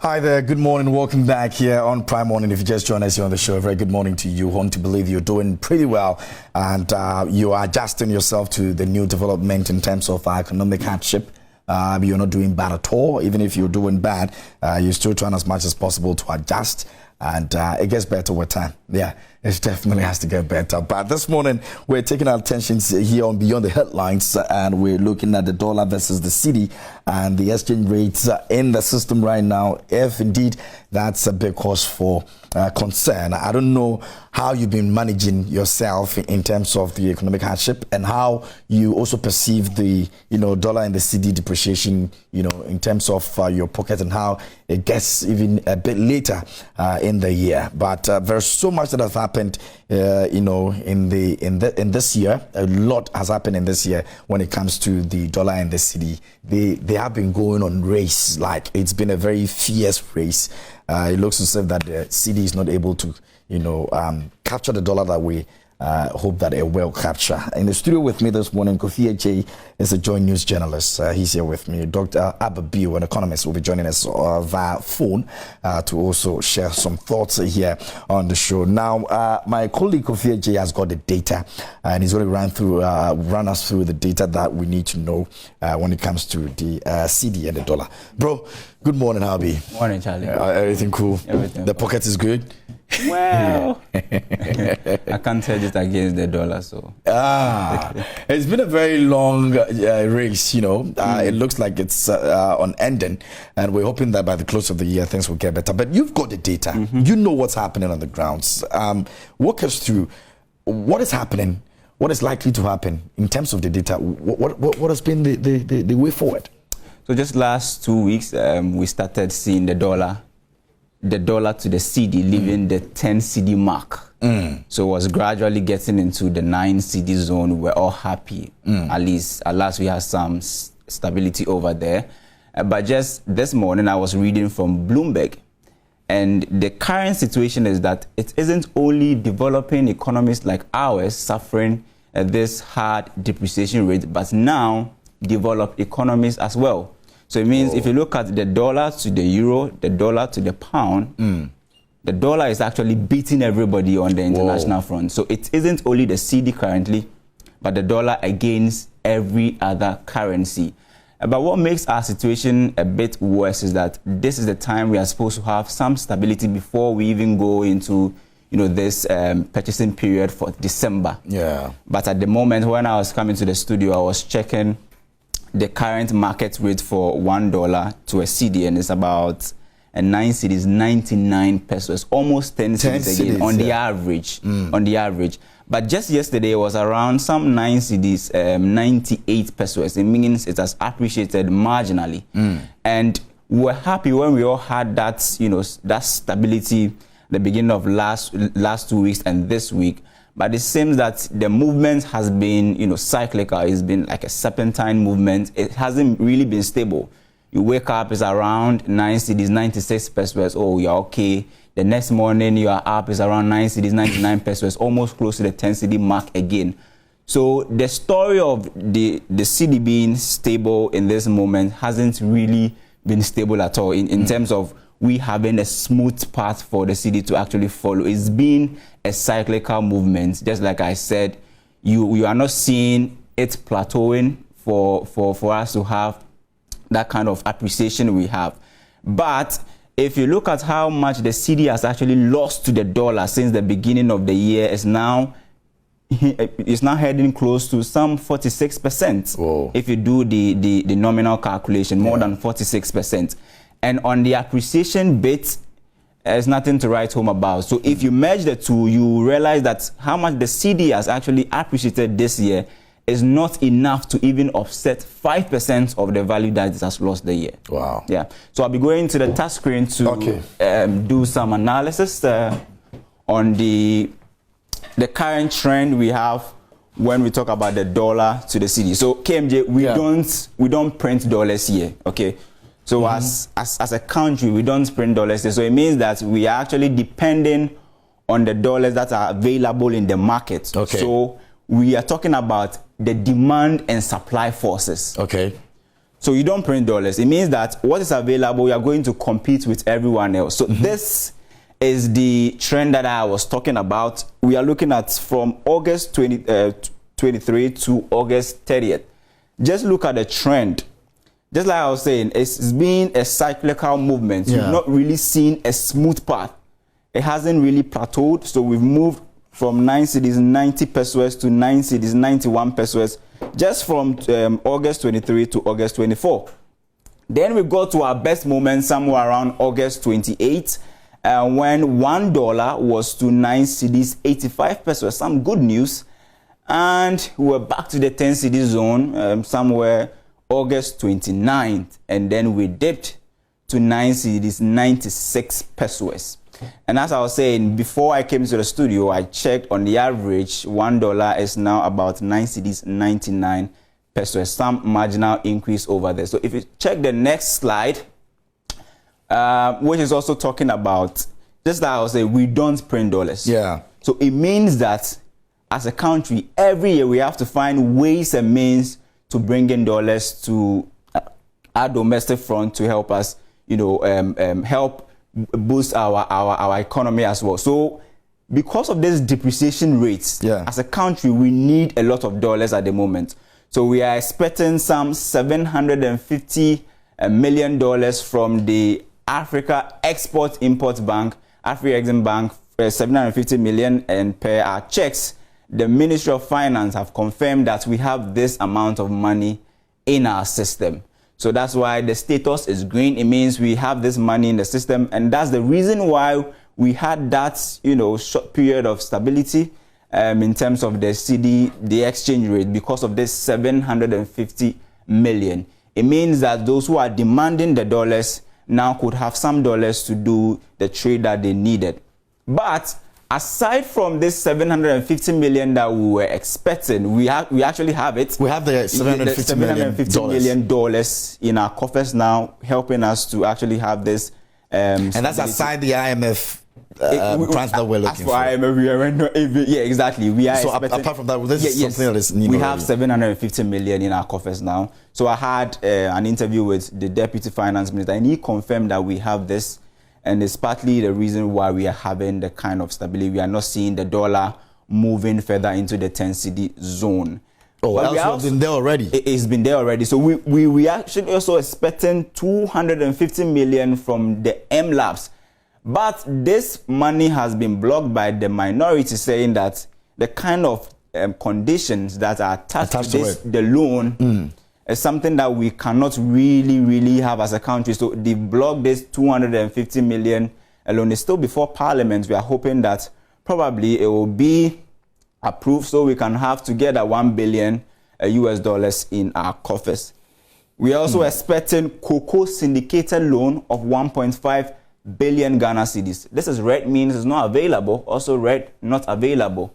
Hi there, good morning, welcome back here on Prime Morning. If you just joined us here on the show, a very good morning to you. Want to believe you're doing pretty well and you are adjusting yourself to the new development in terms of economic hardship. You're not doing bad at all. Even if you're doing bad, you're still trying as much as possible to adjust, and it gets better with time. Yeah, it definitely has to get better. But this morning, we're taking our attentions here on Beyond the Headlines, and we're looking at the dollar versus the cedi and the exchange rates in the system right now. If indeed that's a big cause for concern. I don't know how you've been managing yourself in terms of the economic hardship and how you also perceive the dollar and the cedi depreciation in terms of your pocket and how it gets even a bit later in the year. But there's so much that has happened in this year. A lot has happened in this year when it comes to the dollar and the cedi. They have been going on race, like it's been a very fierce race. It looks as if that the cedi is not able to capture the dollar that we hope that it will capture. In the studio with me this morning, Cedi is a joint news journalist. He's here with me. Dr. Ababiu, an economist, will be joining us via phone to also share some thoughts here on the show. Now, my colleague Cedi has got the data, and he's going to run us through the data that we need to know when it comes to the cedi and the dollar. Bro, good morning, Abi. Morning, Charlie. Everything cool? Everything. The pocket is good? Well, I can't tell it against the dollar, so. It's been a very long race, It looks like it's on ending, and we're hoping that by the close of the year, things will get better. But you've got the data. You know what's happening on the grounds. Walk us through what is happening, what is likely to happen in terms of the data. What has been the way forward? So just last 2 weeks, we started seeing the dollar to the cedi leaving the 10 cedi mark. So it was gradually getting into the 9 cedi zone. We're all happy. At last we had some stability over there. But just this morning I was reading from Bloomberg, and the current situation is that it isn't only developing economies like ours suffering this hard depreciation rate, but now developed economies as well. So it means if you look at the dollar to the euro, the dollar to the pound, the dollar is actually beating everybody on the international front. So it isn't only the cedi currently, but the dollar against every other currency. But what makes our situation a bit worse is that this is the time we are supposed to have some stability before we even go into this purchasing period for December. Yeah. But at the moment when I was coming to the studio, I was checking the current market rate for $1 to a cedi, and it's about 9 cedis, 99 pesos, almost 10 cedis again on the average. On the average. But just yesterday it was around some 9 cedis, 98 pesos. It means it has appreciated marginally. And we're happy when we all had that, that stability the beginning of last 2 weeks and this week. But it seems that the movement has been, cyclical. It's been like a serpentine movement. It hasn't really been stable. You wake up, it's around 9 cedis, 96 pesos. Oh, you're okay. The next morning, you are up, it's around 9 cedis, 99 pesos, almost close to the 10 cedi mark again. So the story of the cedi being stable in this moment hasn't really been stable at all in terms of we having a smooth path for the cedi to actually follow. It's been a cyclical movement. Just like I said, you are not seeing it plateauing for us to have that kind of appreciation we have. But if you look at how much the cedi has actually lost to the dollar since the beginning of the year, it's now heading close to some 46%. Whoa. If you do the nominal calculation, more than 46%. And on the appreciation bit, there's nothing to write home about. So if you merge the two, you realize that how much the cedi has actually appreciated this year is not enough to even offset 5% of the value that it has lost the year. Wow. Yeah. So I'll be going to the touch screen to do some analysis on the current trend we have when we talk about the dollar to the cedi. So KMJ, we don't print dollars here. Okay. So as a country, we don't print dollars here. So it means that we are actually depending on the dollars that are available in the market. Okay. So we are talking about the demand and supply forces. Okay. So you don't print dollars. It means that what is available, you are going to compete with everyone else. So this is the trend that I was talking about. We are looking at from August 23 to August 30th. Just look at the trend. Just like I was saying, it's been a cyclical movement. Yeah. You've not really seen a smooth path. It hasn't really plateaued. So we've moved from 9 cedis 90 pesos to 9 cedis 91 pesos just from August 23 to August 24. Then we got to our best moment somewhere around August 28, when $1 was to 9 cedis 85 pesos. Some good news. And we're back to the 10 cedi zone somewhere August 29th. And then we dipped to 9 cedis 96 pesos. And as I was saying, before I came to the studio, I checked on the average, $1 is now about 9 cedis 99 pesos. Some marginal increase over there. So if you check the next slide, which is also talking about, just like I was saying, we don't print dollars. Yeah. So it means that as a country, every year we have to find ways and means to bring in dollars to our domestic front to help us, help boost our economy as well. So because of this depreciation rates, as a country, we need a lot of dollars at the moment. So we are expecting some $750 million from the Africa Export-Import Bank, Afri-Exim Bank, 750 million, and per our checks, the Ministry of Finance have confirmed that we have this amount of money in our system. So that's why the status is green. It means we have this money in the system, and that's the reason why we had that, short period of stability in terms of the Cedi, the exchange rate, because of this 750 million. It means that those who are demanding the dollars now could have some dollars to do the trade that they needed. But aside from this 750 million that we were expecting, we actually have it. We have the $750 million dollars in our coffers now, helping us to actually have this. And that's aside the IMF grants that we're looking for. IMF, we are not even, yeah, exactly. We are. So apart from that, this is something that is needed. We have 750 million in our coffers now. So I had an interview with the Deputy Finance Minister, and he confirmed that we have this. And it's partly the reason why we are having the kind of stability. We are not seeing the dollar moving further into the 10 cedi zone. Oh, it's been there already. It's been there already. So we actually also expecting 250 million from the MLabs. But this money has been blocked by the minority, saying that the kind of conditions that are attached to this, the loan, is something that we cannot really have as a country. So they blocked this 250 million alone. It's still before Parliament. We are hoping that probably it will be approved so we can have together $1 billion US dollars in our coffers. We are also expecting cocoa syndicated loan of 1.5 billion Ghana cedis. This is red, means it's not available. Also red, not available.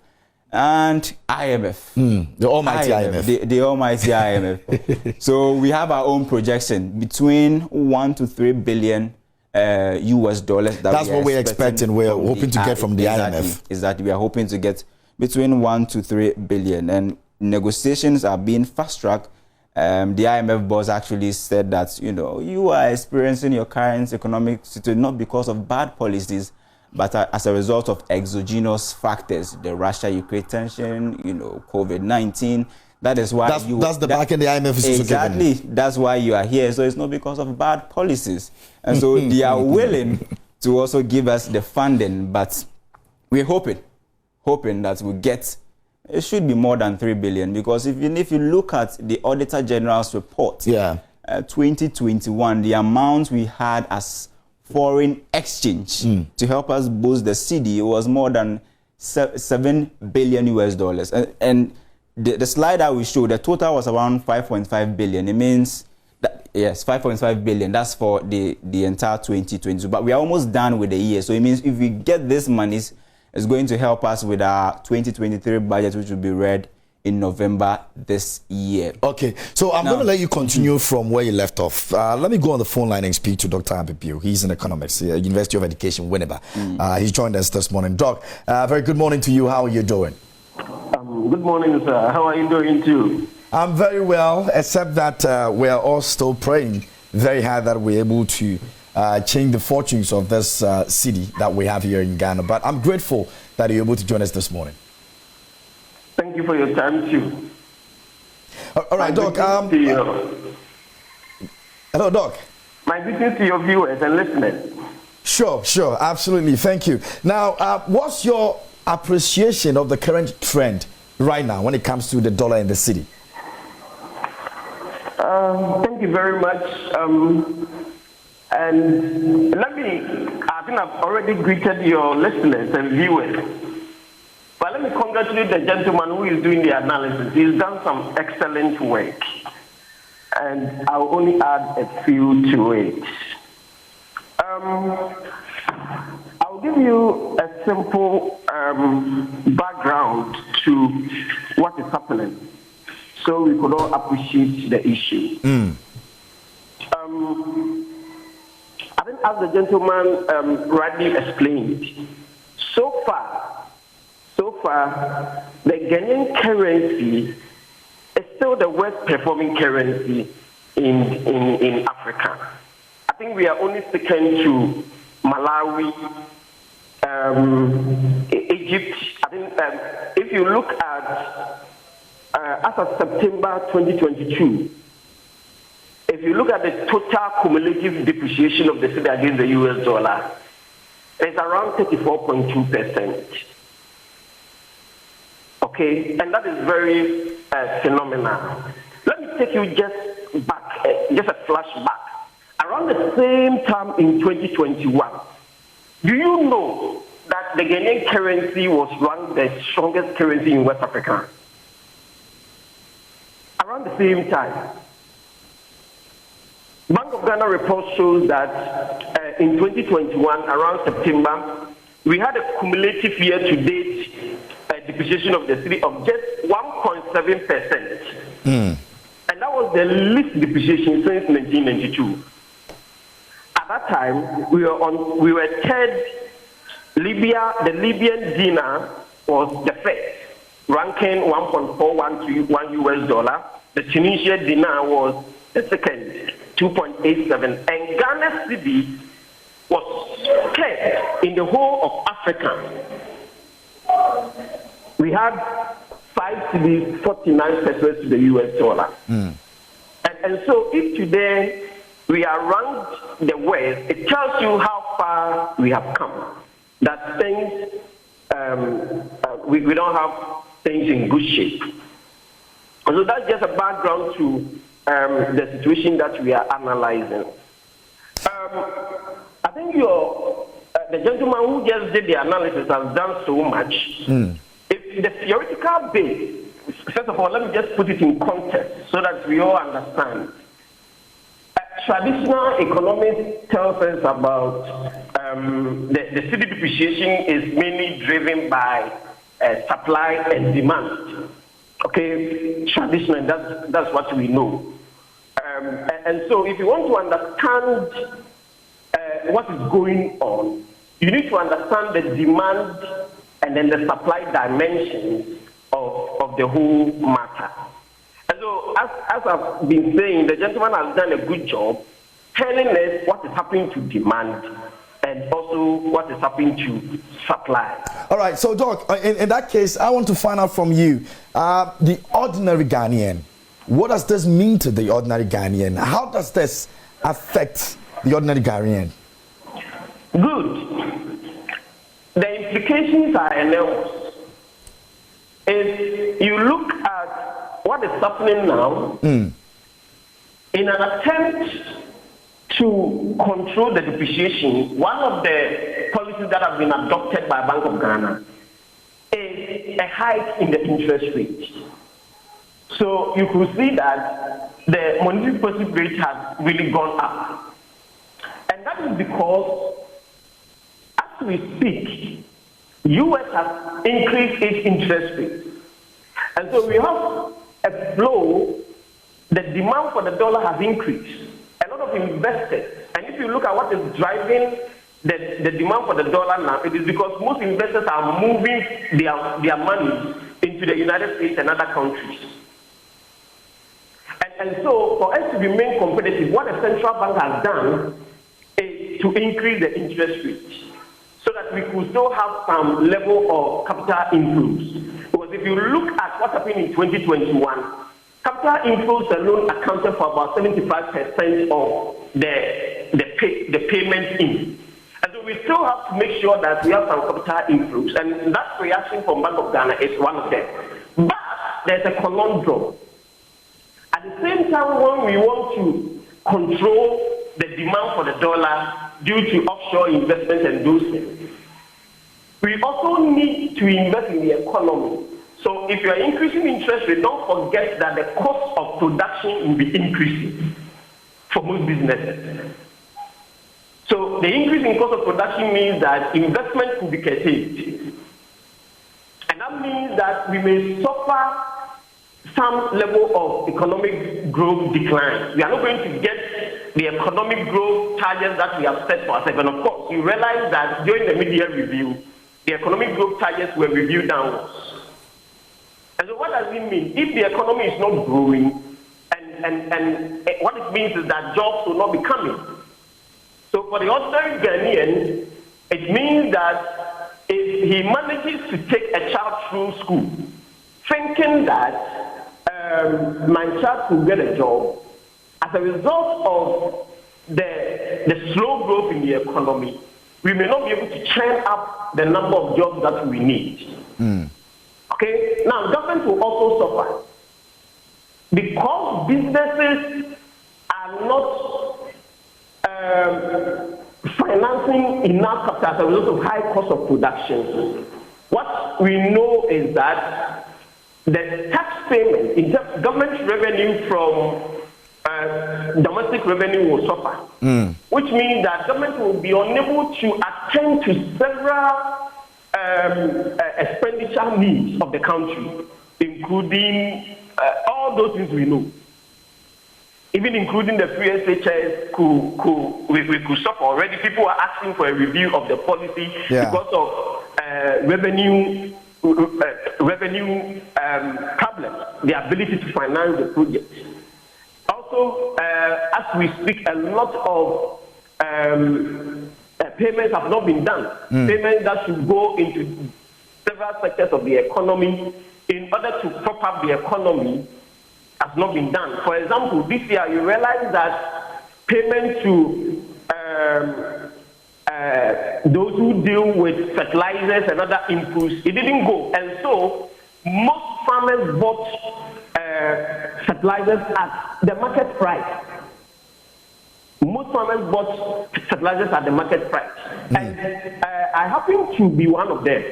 And IMF. The almighty IMF. The almighty IMF. So we have our own projection between 1 to 3 billion US dollars. That's what we're expecting. We're hoping to get from the IMF. Exactly. We are hoping to get between 1 to 3 billion. And negotiations are being fast-tracked. The IMF boss actually said that, you are experiencing your current economic situation not because of bad policies, but as a result of exogenous factors, the Russia-Ukraine tension, COVID-19. That is why that's the back end the IMF is exactly. That's why you are here. So it's not because of bad policies, and so they are willing to also give us the funding. But we're hoping that we get. It should be more than 3 billion, because even if you look at the Auditor General's report, 2021, the amount we had as foreign exchange to help us boost the Cedi was more than 7 billion US dollars. And the slide that we showed, the total was around 5.5 billion. It means that, yes, 5.5 billion. That's for the entire 2022. But we are almost done with the year. So it means if we get this money, it's going to help us with our 2023 budget, which will be read in November this year. Okay, so I'm going to let you continue from where you left off. Let me go on the phone line and speak to Dr. Ampipio. He's an economist, University of Education, Winneba. He joined us this morning. Doc, very good morning to you. How are you doing? Good morning, sir. How are you doing too? I'm very well, except that we are all still praying very hard that we're able to change the fortunes of this city that we have here in Ghana. But I'm grateful that you're able to join us this morning. Thank you for your time, too. All right, Doc. Hello, Doc. My greetings to your viewers and listeners. Sure, absolutely. Thank you. Now, what's your appreciation of the current trend right now when it comes to the dollar in the city? Thank you very much. And I think I've already greeted your listeners and viewers. But let me congratulate the gentleman who is doing the analysis. He's done some excellent work. And I'll only add a few to it. I'll give you a simple background to what is happening so we could all appreciate the issue. I think as the gentleman rightly explained, so far, the Ghanaian currency is still the worst performing currency in Africa. I think we are only second to Malawi, Egypt. I think if you look at as of September 2022, if you look at the total cumulative depreciation of the cedi against the US dollar, it's around 34.2%. Okay, and that is very phenomenal. Let me take you just back, just a flashback. Around the same time in 2021, do you know that the Ghanaian currency was ranked the strongest currency in West Africa? Around the same time. Bank of Ghana report shows that in 2021, around September, we had a cumulative year-to-date depreciation of the cedi of just 1.7%. And that was the least depreciation since 1992. At that time, we were third. Libya, the Libyan dinar was the first, ranking 1.41 to $1 US. The Tunisian dinar was the second, 2.87, and Ghana's cedi was third in the whole of Africa. We had 5 cedis, 49 pesos to the US dollar. And so if today we are ranked the worst, it tells you how far we have come. That things, we don't have things in good shape. And so that's just a background to the situation that we are analyzing. I think the gentleman who just did the analysis has done so much. If the theoretical base, first of all, let me just put it in context so that we all understand. Traditional economics tells us about the cedi depreciation is mainly driven by supply and demand. Okay, traditionally, that's what we know. And so if you want to understand what is going on, you need to understand the demand and then the supply dimensions of the whole matter. And so as I've been saying, the gentleman has done a good job telling us what is happening to demand and also what is happening to supply. All right, so Doc, in that case, I want to find out from you, the ordinary Ghanaian, what does this mean to the ordinary Ghanaian? How does this affect the ordinary Ghanaian? Good. The implications are enormous. If you look at what is happening now, in an attempt to control the depreciation, one of the policies that have been adopted by Bank of Ghana is a hike in the interest rate. So you could see that the monetary policy rate has really gone up. And that is because, as we speak, US has increased its interest rate. And so we have a flow, the demand for the dollar has increased. A lot of investors, and if you look at what is driving the demand for the dollar now, it is because most investors are moving their money into the United States and other countries. And so for us to remain competitive, what the central bank has done is to increase the interest rate so that we could still have some level of capital inflows. Because if you look at what happened in 2021, capital inflows alone accounted for about 75% of the payment in. And so we still have to make sure that we have some capital inflows. And that reaction from Bank of Ghana is one of them. But there's a conundrum. At the same time, when we want to control the demand for the dollar due to offshore investments and those things, we also need to invest in the economy. So if you are increasing interest rate, don't forget that the cost of production will be increasing for most businesses. So the increase in cost of production means that investment will be curtailed. And that means that we may suffer some level of economic growth decline. We are not going to get the economic growth targets that we have set for ourselves. And of course, you realize that during the mid-year review, the economic growth targets were reviewed downwards. And so what does it mean? If the economy is not growing, and what it means is that jobs will not be coming. So for the ordinary Ghanaian, it means that if he manages to take a child through school, thinking that my child will get a job, as a result of the slow growth in the economy, we may not be able to churn up the number of jobs that we need. Okay? Now, government will also suffer because businesses are not financing enough capital as a result of high cost of production. What we know is that the tax payment, in terms of government revenue from domestic revenue will suffer, which means that government will be unable to attend to several expenditure needs of the country, including all those things we know. Even including the free SHS, we could suffer already. People are asking for a review of the policy because of revenue problems, the ability to finance the project. Also, as we speak, a lot of payments have not been done. Payments that should go into several sectors of the economy in order to prop up the economy has not been done. For example, this year you realize that payment to those who deal with fertilizers and other inputs, it didn't go. And so most farmers bought fertilizers at the market price. Most farmers bought fertilizers at the market price. And I happen to be one of them.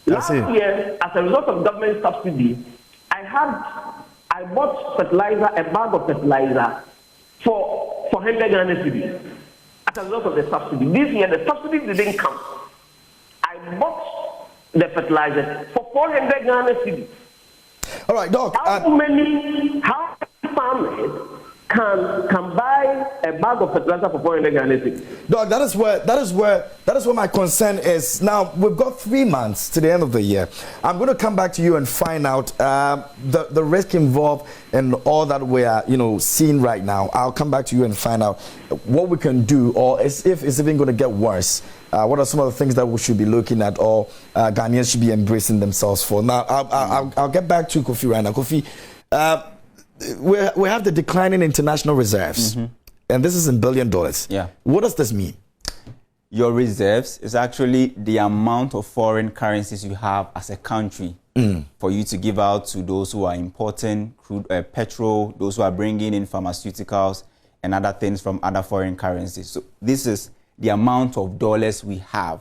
Last year, as a result of government subsidy, I bought fertilizer, a bag of fertilizer for 100 Ghana cedis as a result of the subsidy. This year, the subsidy didn't come. I bought the fertilizer for 400 Ghana cedis. All right, Doc. How many farmers can buy a bag of fertilizer for 400 Ghana cedis? Doc, that is where my concern is. Now we've got 3 months to the end of the year. I'm going to come back to you and find out the risk involved in all that we are seeing right now. I'll come back to you and find out what we can do, or if it's even going to get worse. What are some of the things that we should be looking at, or Ghanaians should be embracing themselves for? Now I'll get back to Kofi right now. Kofi, we have the declining international reserves, and this is in $1 billion. Yeah. What does this mean? Your reserves is actually the amount of foreign currencies you have as a country for you to give out to those who are importing crude, petrol, those who are bringing in pharmaceuticals and other things from other foreign currencies. So this is the amount of dollars we have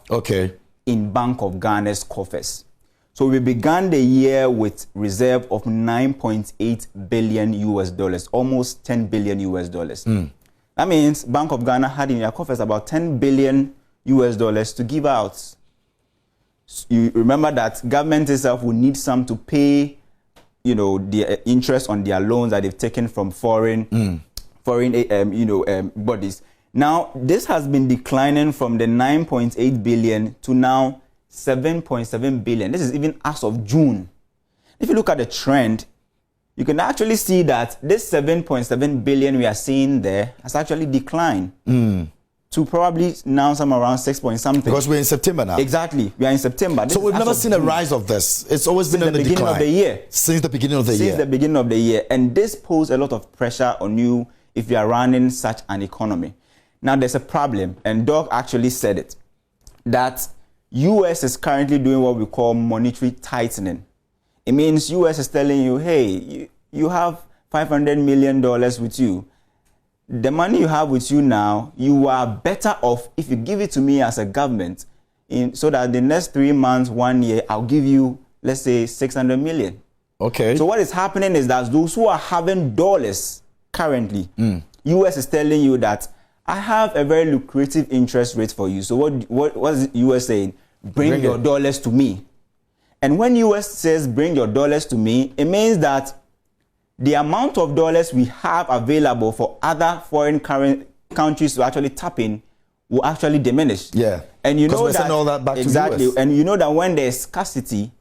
in Bank of Ghana's coffers. So we began the year with reserve of $9.8 billion US, almost $10 billion US. That means Bank of Ghana had in their coffers about $10 billion US to give out. You remember that government itself will need some to pay, the interest on their loans that they've taken from foreign bodies. Now, this has been declining from the 9.8 billion to now 7.7 billion. This is even as of June. If you look at the trend, you can actually see that this 7.7 billion we are seeing there has actually declined to probably now some around 6 point something. Because we're in September now. Exactly, we are in September. So we've never seen a rise of this. It's always been in the beginning of the year. Since the beginning of the year. Since the beginning of the year. And this poses a lot of pressure on you if you are running such an economy. Now there's a problem, and Doc actually said it, that US is currently doing what we call monetary tightening. It means US is telling you, hey, you have $500 million with you. The money you have with you now, you are better off if you give it to me as a government, so that the next 3 months, 1 year, I'll give you, let's say, 600 million. Okay. So what is happening is that those who are having dollars currently, US is telling you that I have a very lucrative interest rate for you. So what is US saying? Bring your dollars to me. And when US says bring your dollars to me, it means that the amount of dollars we have available for other foreign countries to actually tap in will actually diminish. Yeah. And you know that, all that back exactly. To US. And you know that when there's scarcity,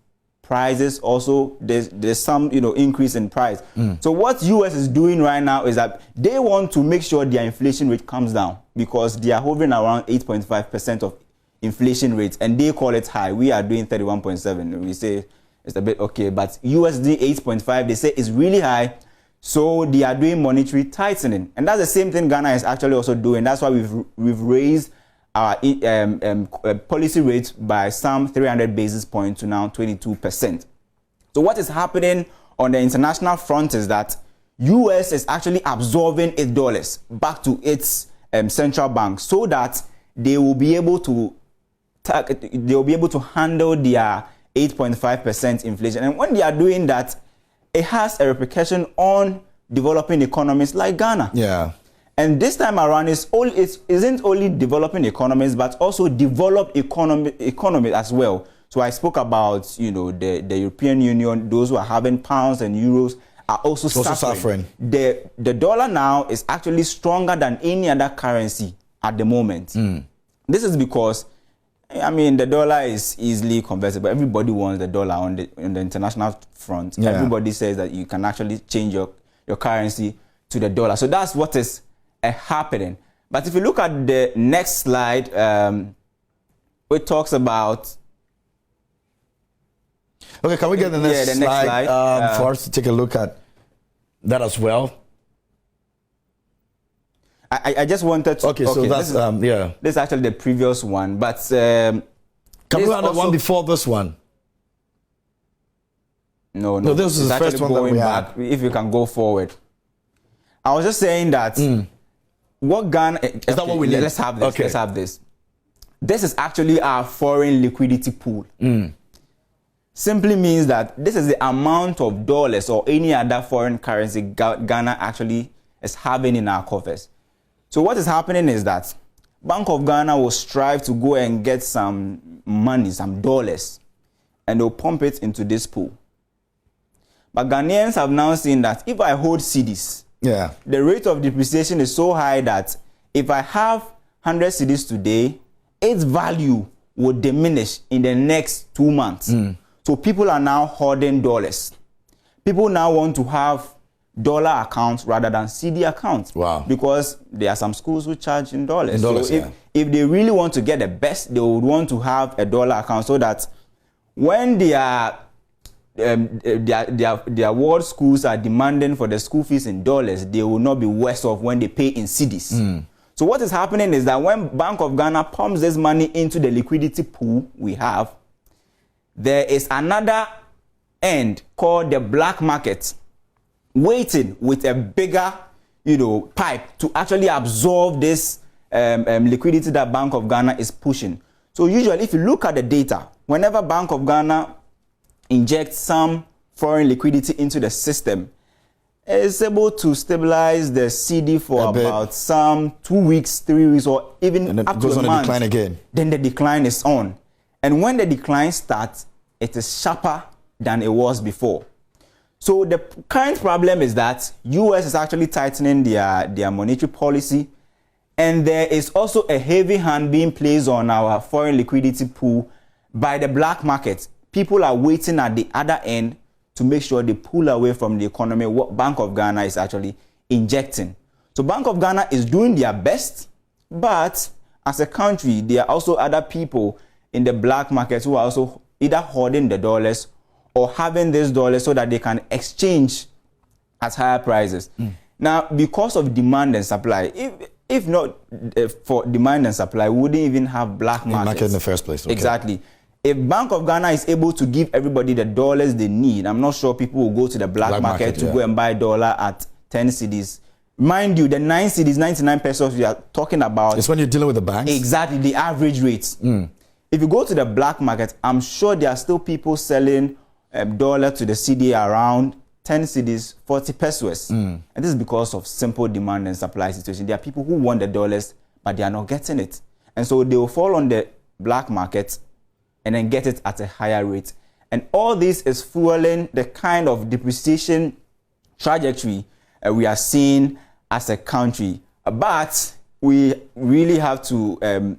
prices also there's some increase in price. So what US is doing right now is that they want to make sure their inflation rate comes down, because they are hovering around 8.5% of inflation rates, and they call it high. We are doing 31.7. We say it's a bit okay, but USD 8.5, they say is really high. So they are doing monetary tightening, and that's the same thing Ghana is actually also doing. That's why we've raised our policy rate by some 300 basis points to now 22%. So what is happening on the international front is that US is actually absorbing its dollars back to its central bank, so that they will be able to handle their 8.5% inflation. And when they are doing that, it has a repercussion on developing economies like Ghana. Yeah. And this time around, it isn't only developing economies, but also developed economy as well. So I spoke about, the European Union, those who are having pounds and euros are also suffering. The dollar now is actually stronger than any other currency at the moment. This is because, the dollar is easily convertible. Everybody wants the dollar on the international front. Yeah. Everybody says that you can actually change your currency to the dollar. So that's what is happening. But if you look at the next slide, it talks about... Okay, can we get the next slide for us to take a look at that as well? I just wanted to... Okay, so that's, This is actually the previous one, but... can we run the one before this one? No, this is the first one that we back, had. If you can go forward. I was just saying that... What Ghana... Is that what we need? Let's have this. Okay. Let's have this. This is actually our foreign liquidity pool. Simply means that this is the amount of dollars or any other foreign currency Ghana actually is having in our coffers. So what is happening is that Bank of Ghana will strive to go and get some money, some dollars, and they'll pump it into this pool. But Ghanaians have now seen that if I hold cedis, the rate of depreciation is so high that if I have 100 cedis today, its value will diminish in the next 2 months. So people are now hoarding dollars. People now want to have dollar accounts rather than CD accounts. Wow. Because there are some schools who charge in dollars. So if they really want to get the best, they would want to have a dollar account, so that when their world schools are demanding for the school fees in dollars, they will not be worse off when they pay in cedis. So what is happening is that when Bank of Ghana pumps this money into the liquidity pool we have, there is another end called the black market waiting with a bigger, pipe to actually absorb this liquidity that Bank of Ghana is pushing. So usually, if you look at the data, whenever Bank of Ghana injects some foreign liquidity into the system, it's able to stabilize the CD for about some 2 weeks, 3 weeks, or even up to a month. And then it goes on a decline again. Then the decline is on. And when the decline starts, it is sharper than it was before. So the current problem is that US is actually tightening their monetary policy, and there is also a heavy hand being placed on our foreign liquidity pool by the black market. People are waiting at the other end to make sure they pull away from the economy what Bank of Ghana is actually injecting. So Bank of Ghana is doing their best, but as a country, there are also other people in the black market who are also either hoarding the dollars or having these dollars so that they can exchange at higher prices. Now, because of demand and supply, if not for demand and supply, we wouldn't even have black markets. Market in the first place. Okay. Exactly. If Bank of Ghana is able to give everybody the dollars they need, I'm not sure people will go to the black market to go and buy dollar at 10 cedis. Mind you, the 9 cedis, 99 pesos we are talking about. It's when you're dealing with the banks? Exactly, the average rates. If you go to the black market, I'm sure there are still people selling dollar to the Cedi around 10 cedis, 40 pesos. And this is because of simple demand and supply situation. There are people who want the dollars, but they are not getting it. And so they will fall on the black market and then get it at a higher rate. And all this is fueling the kind of depreciation trajectory we are seeing as a country. But we really have to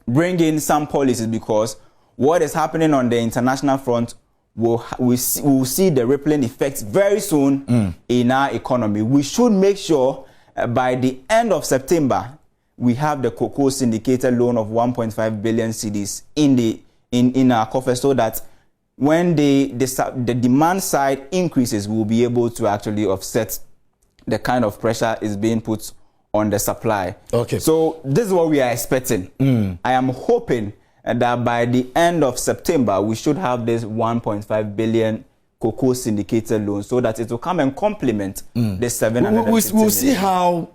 bring in some policies, because what is happening on the international front we'll see the rippling effects very soon in our economy. We should make sure by the end of September we have the cocoa syndicated loan of 1.5 billion cedis in our coffers, so that when the demand side increases, we'll be able to actually offset the kind of pressure is being put on the supply. Okay. So this is what we are expecting. I am hoping that by the end of September, we should have this 1.5 billion cocoa syndicated loan, so that it will come and complement the 750 We'll see how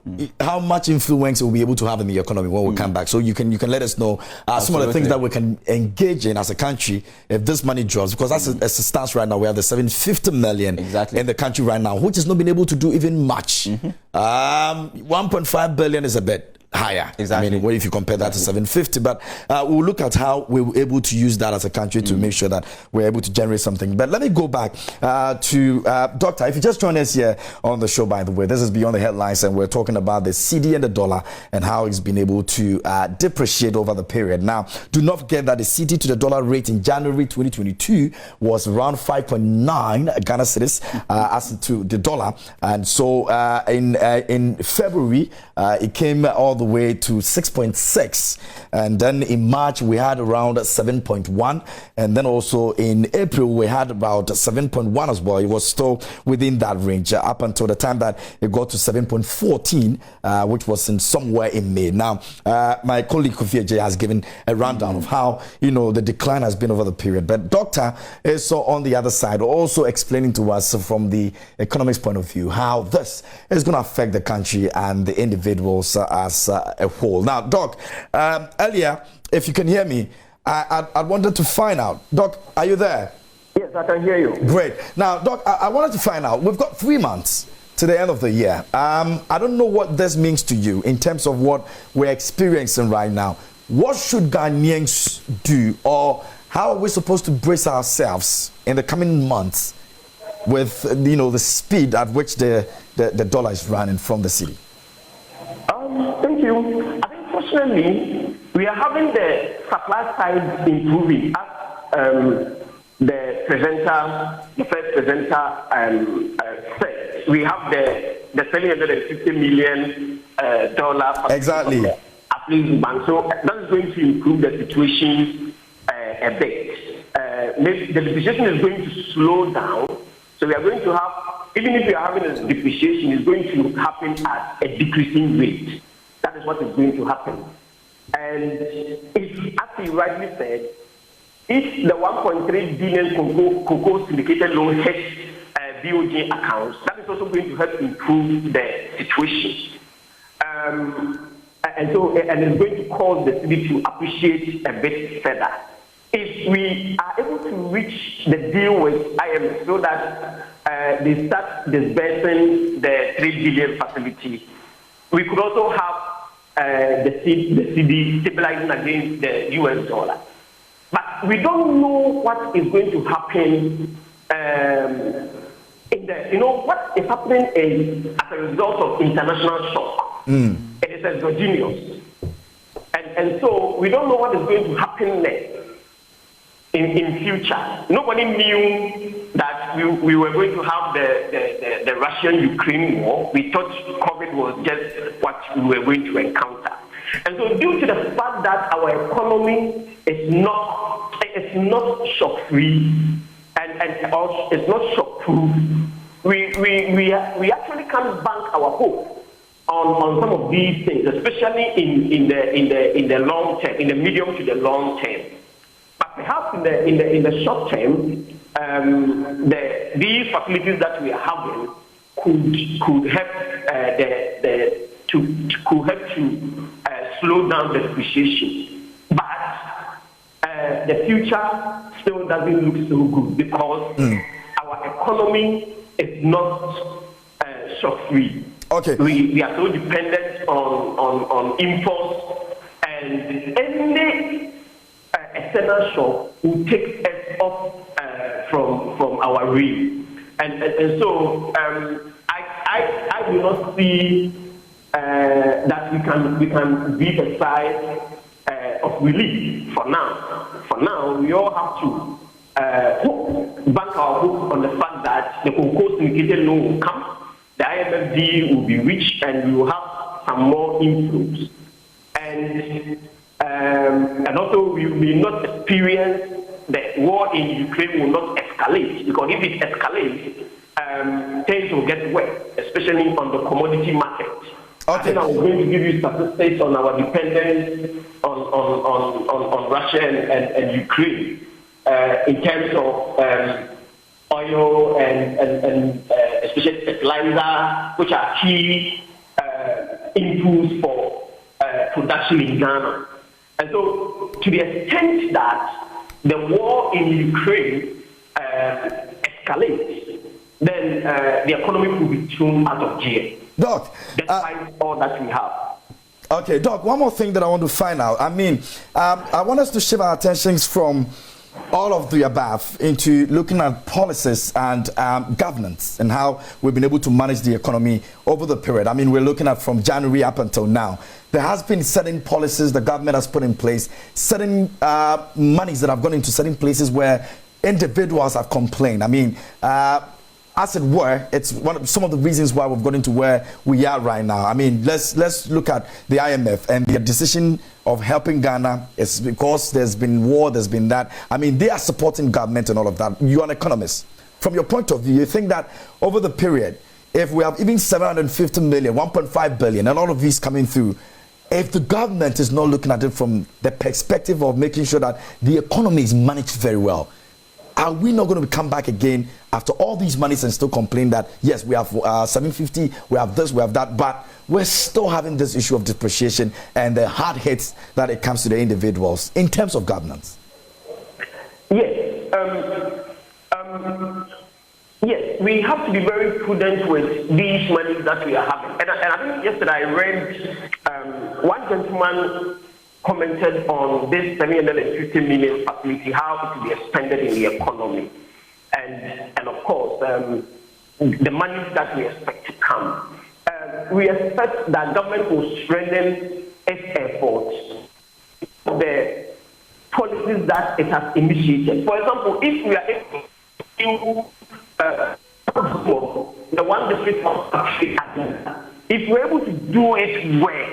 much influence it will be able to have in the economy when we come back. So you can let us know some of the things that we can engage in as a country if this money drops, because that's as it stands right now. We have the 750 million in the country right now, which has not been able to do even much. 1.5 billion is a bit higher. Exactly. I mean, what if you compare that to 750? But we'll look at how we were able to use that as a country to make sure that we're able to generate something. But let me go back to Doctor. If you just joined us here on the show, by the way, this is Beyond the Headlines, and we're talking about the Cedi and the dollar and how it's been able to depreciate over the period. Now, do not forget that the Cedi to the dollar rate in January 2022 was around 5.9 Ghana cedis as to the dollar, and so in February it came all the way to 6.6, and then in March we had around 7.1, and then also in April we had about 7.1 as well. It was still within that range up until the time that it got to 7.14, which was in somewhere in May. Now, my colleague Kofi Ajay has given a rundown of how the decline has been over the period, but Doctor is so on the other side also explaining to us from the economics point of view how this is going to affect the country and the individuals as a whole. Now, Doc, earlier, if you can hear me, I wanted to find out. Doc, are you there? Yes, I can hear you. Great. Now, Doc, I wanted to find out, we've got 3 months to the end of the year. I don't know what this means to you in terms of what we're experiencing right now. What should Ghanaians do, or how are we supposed to brace ourselves in the coming months with the speed at which the dollar is running from the city? Thank you. I think fortunately we are having the supply side improving as the first presenter said. We have the $750 million exactly at least bank. So that is going to improve the situation a bit. The depreciation is going to slow down. So we are going to have, even if we are having a depreciation, it's going to happen at a decreasing rate. That is what is going to happen. And if, as you rightly said, if the 1.3 billion cocoa syndicated loan hits BOJ accounts, that is also going to help improve the situation. And it's going to cause the city to appreciate a bit further. If we are able to reach the deal with IMF so that they start disbursing the 3 billion facility, we could also have the Cedi stabilizing against the US dollar. But we don't know what is going to happen what is happening as a result of international shock. It is exogenous. And so we don't know what is going to happen next. in future. Nobody knew that we were going to have the Russian-Ukraine war. We thought COVID was just what we were going to encounter. And so due to the fact that our economy is not shock-free and also it's not shock-proof, we actually can't bank our hope on some of these things, especially in the long term, in the medium to the long term. But perhaps in the short term, these facilities that we are having could help to slow down the depreciation. But the future still doesn't look so good because our economy is not shock-free. Okay. We are so dependent on imports, and any external shock will take us off from our real. And so I do not see that we can breathe a sigh of relief for now. For now, we all have to bank our hope on the fact that the Concourse syndicated loan will come, the IMF deal will be reached, and we will have some more inflows. And also, we will not experience the war in Ukraine will not escalate, because if it escalates, things will get worse, especially on the commodity market. Okay. I think I was going to give you statistics on our dependence on Russia and Ukraine in terms of oil and especially fertilizer, which are key inputs for production in Ghana. And so, to the extent that the war in Ukraine escalates, then the economy will be thrown out of gear. Doc, despite all that we have. Okay, Doc, one more thing that I want to find out. I mean, I want us to shift our attentions from all of the above into looking at policies and governance and how we've been able to manage the economy over the period. I mean, we're looking at from January up until now. There has been certain policies the government has put in place, certain monies that have gone into certain places where individuals have complained. I mean, as it were, it's some of the reasons why we've gotten to where we are right now. I mean, let's look at the IMF and their decision of helping Ghana. It's because there's been war, there's been that. I mean, they are supporting government and all of that. You're an economist. From your point of view, you think that over the period, if we have even 750 million, 1.5 billion, and all of these coming through, if the government is not looking at it from the perspective of making sure that the economy is managed very well, are we not going to come back again after all these monies and still complain that, yes, we have 750, we have this, we have that, but we're still having this issue of depreciation and the hard hits that it comes to the individuals in terms of governance? Yes. Yes, we have to be very prudent with these monies that we are having. And I think yesterday I read one gentleman commented on this 750 million facility, how it will be expended in the economy. And of course, the money that we expect to come. We expect that government will strengthen its efforts, the policies that it has initiated. For example, if we are able to the one district factory agenda, if we're able to do it well,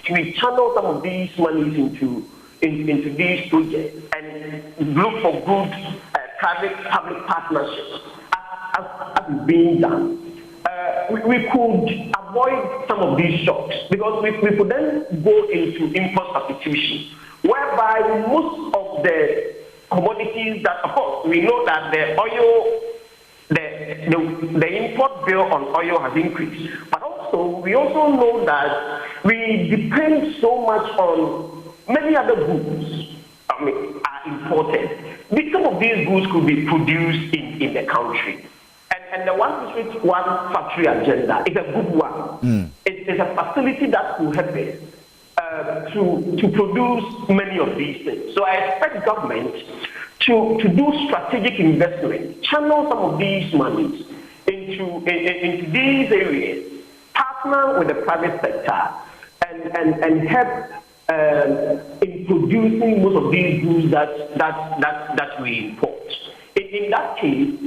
we channel some of these monies into these projects and look for good private-public partnerships as is being done. We could avoid some of these shocks because we could then go into import substitution, whereby most of the commodities that, of course, we know that the oil, the import bill on oil has increased, but we also know that we depend so much on many other goods. Are imported. Some of these goods could be produced in the country. And the one district, one factory agenda is a good one. It's a facility that will help us to produce many of these things. So I expect government to do strategic investment, channel some of these monies into these areas, partner with the private sector, and help in producing most of these goods that we import. In that case,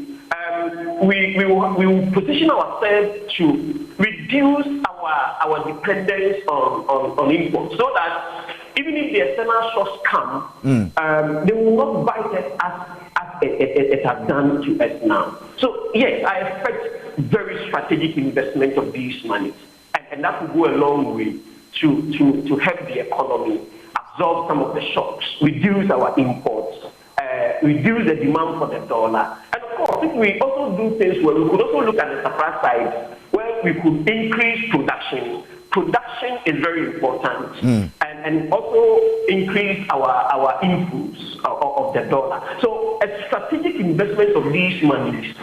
we will position ourselves to reduce our dependence on imports, so that even if the external shocks come, they will not bite us as it has done to us now. So yes, I expect very strategic investment of these monies, and that will go a long way to help the economy absorb some of the shocks, reduce our imports, reduce the demand for the dollar. And of course, if we also do things well, we could also look at the supply side, where we could increase production. Production is very important, and also increase our inputs of the dollar. So a strategic investment of these monies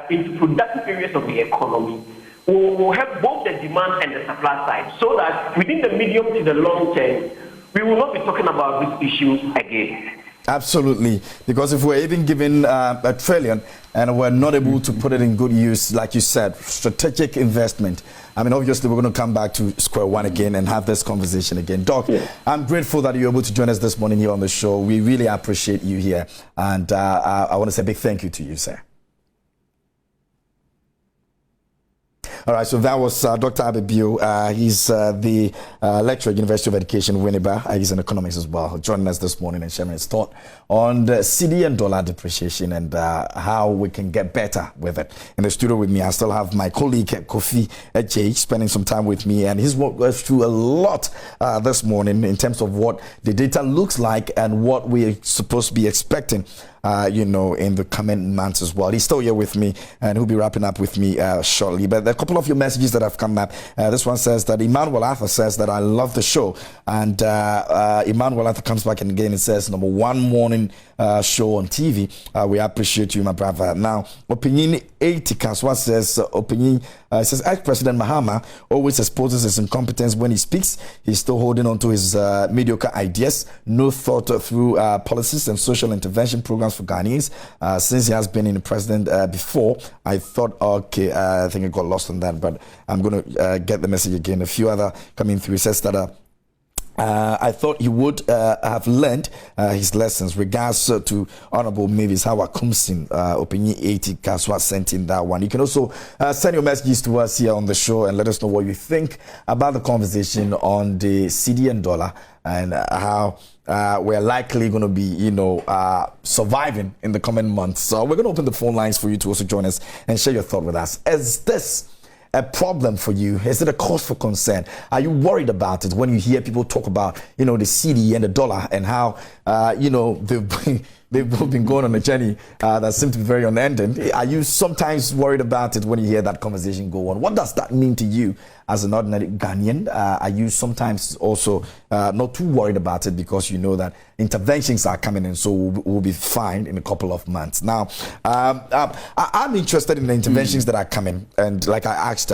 into productive areas of the economy will help both the demand and the supply side, so that within the medium to the long term, we will not be talking about this issue again. Absolutely, because if we're even given $1 trillion and we're not able to put it in good use, like you said, strategic investment, I mean, obviously we're going to come back to square one again and have this conversation again. Doc, I'm grateful that you're able to join us this morning here on the show. We really appreciate you here, and I want to say a big thank you to you, sir. All right, so that was Dr. Abibio. He's the lecturer at University of Education, Winneba. He's an economist as well, joining us this morning and sharing his thought on the Cedi and dollar depreciation and how we can get better with it. In the studio with me, I still have my colleague, Kofi Ejay, spending some time with me, and he's walked us through a lot this morning in terms of what the data looks like and what we're supposed to be expecting in the coming months as well. He's still here with me, and he'll be wrapping up with me shortly. But there are a couple of your messages that have come up. This one says that Emmanuel Arthur says that I love the show, and Emmanuel Arthur comes back and again and says, number one morning show on TV. We appreciate you, my brother. Now, Opinion 80 Kaswa says, says ex-President Mahama always exposes his incompetence when he speaks. He's still holding on to his mediocre ideas, no thought through policies and social intervention programs for Ghanaians. Since he has been in the president before, I thought, okay, I think I got lost on that, but I'm going to get the message again. A few other coming through. He says that I thought he would have learned his lessons. Regards to Honorable Mavis Howard Kumsin, Opinion 80 Kaswa sent in that one. You can also send your messages to us here on the show and let us know what you think about the conversation on the Cedi and dollar and how we're likely going to be, surviving in the coming months. So we're going to open the phone lines for you to also join us and share your thought with us. Is this a problem for you? Is it a cause for concern? Are you worried about it when you hear people talk about, the Cedi and the dollar and how, they've both been going on a journey that seems to be very unending? Are you sometimes worried about it when you hear that conversation go on? What does that mean to you as an ordinary Ghanaian? Are you sometimes also not too worried about it because you know that interventions are coming in, so we'll be fine in a couple of months? Now, I'm interested in the interventions that are coming, and like I asked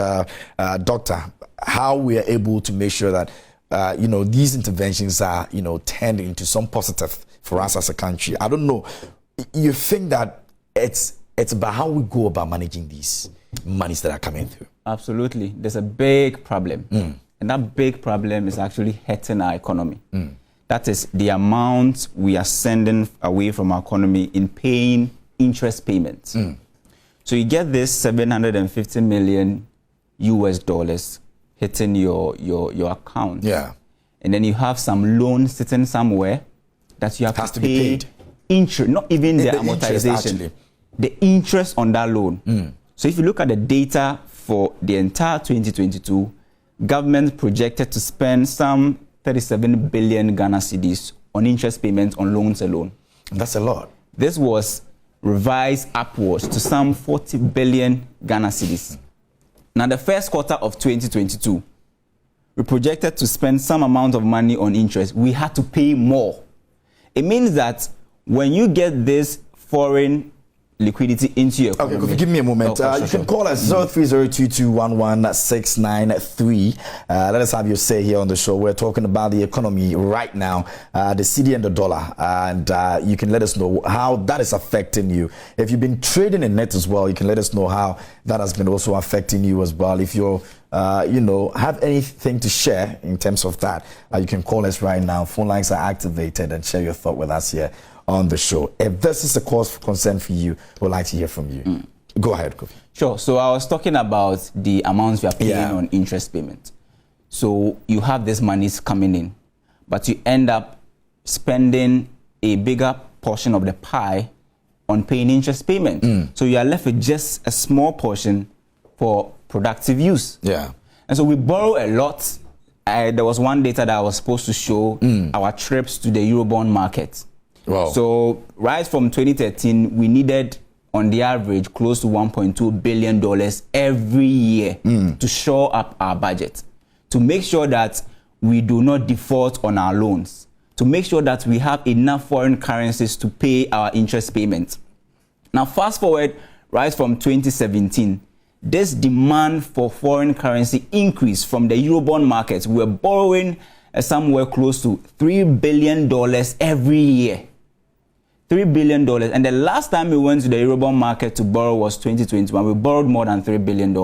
Doctor, how we are able to make sure that these interventions are turned into some positive for us as a country. I don't know. You think that it's about how we go about managing these monies that are coming through? Absolutely. There's a big problem. And that big problem is actually hurting our economy. That is the amount we are sending away from our economy in paying interest payments. So you get this $750 million hitting your account. Yeah. And then you have some loan sitting somewhere that you have to pay paid. Interest, not even the amortization, the interest on that loan. So if you look at the data for the entire 2022, government projected to spend some 37 billion Ghana cedis on interest payments on loans alone. That's a lot. This was revised upwards to some 40 billion Ghana cedis. Now, the first quarter of 2022, we projected to spend some amount of money on interest. We had to pay more. It means that when you get this foreign liquidity into your economy... Okay, give me a moment. You can call us 0302211693. Let us have your say here on the show. We're talking about the economy right now, the Cedi and the dollar, and you can let us know how that is affecting you. If you've been trading in net as well, you can let us know how that has been also affecting you as well. If you're have anything to share in terms of that, you can call us right now. Phone lines are activated, and share your thought with us here on the show. If this is a cause for concern for you, we'd like to hear from you. Go ahead, Kofi. Sure. So I was talking about the amounts we are paying on interest payment. So you have this monies coming in, but you end up spending a bigger portion of the pie on paying interest payment. So you are left with just a small portion for productive use. Yeah. And so we borrow a lot. There was one data that I was supposed to show our trips to the Eurobond market. Wow. So right from 2013, we needed on the average close to $1.2 billion every year to shore up our budget, to make sure that we do not default on our loans, to make sure that we have enough foreign currencies to pay our interest payments. Now, fast forward right from 2017, this demand for foreign currency increased from the Eurobond markets. We were borrowing somewhere close to $3 billion every year. $3 billion. And the last time we went to the Eurobond market to borrow was 2021. We borrowed more than $3 billion.